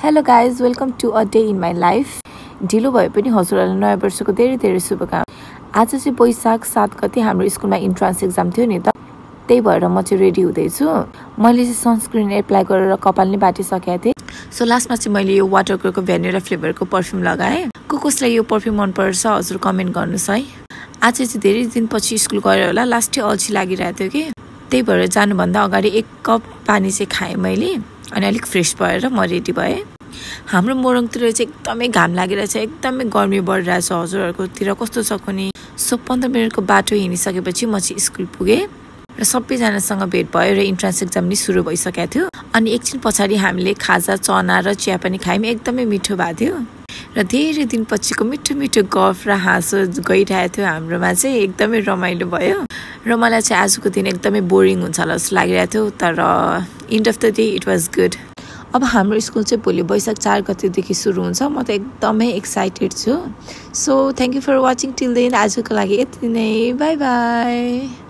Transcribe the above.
Hello guys, welcome to a day in my life. ढिलो भए पनि हजुरहरुलाई नयाँ वर्षको धेरै शुभकामना। आज चाहिँ वैशाख 7 गते हाम्रो स्कुलमा इन्ट्रान्स एक्जाम थियो नि त। त्यही भएर म चाहिँ रेडी हुँदै छु। मैले चाहिँ सनस्क्रिन एप्लाई गरेर कपाल नै बाटिसकेको थिएँ। सो लास्टमा चाहिँ मैले यो वाटरको भ्यानिला फ्लेभरको परफ्युम लगाएँ। कसलाई यो परफ्युम मन पर्छ हजुर कमेन्ट गर्नुस् है। आज चाहिँ धेरै दिनपछि स्कुल गएर होला, लास्टै अल्छी लागिरहेको थियो कि। त्यही भएर जानुभन्दा अगाडि 1 कप पानी चाहिँ खाएँ मैले अनि अलिक फ्रेश भएर म रेडी भएँ। हाम्रो मोरङतिर चाहिँ एकदमै घाम लागिरहेछ, एकदमै गर्मी बढिरहेछ। हजुरहरुकोतिर कस्तो छ कुनै? सो 15 मिनेटको बाटो हिँडिसकेपछि म चाहिँ स्कुल पुगेँ र सबैजनासँग भेट भयो र इन्ट्रान्स एक्जाम नि सुरु भइसकेको थियो। अनि एकछिन पछाडि हामीले खाजा, चना र चिया पनि खायौँ। एकदमै मिठो भएको थियो र धेरै दिनपछिको मिठो गफ र हाँसो गइरहेको थियो हाम्रोमा चाहिँ। एकदमै रमाइलो भयो र मलाई चाहिँ आजको दिन एकदमै बोरिङ हुन्छ होला जस्तो लागिरहेको थियो, तर and of the day it was good. अब हाम्रो स्कुल चाहिँ भोलि वैशाख 4 गतेदेखि सुरु हुन्छ। म त एकदमै एक्साइटेड छु। So thank you for watching till then. आजको लागि यति नै, बाई बाई।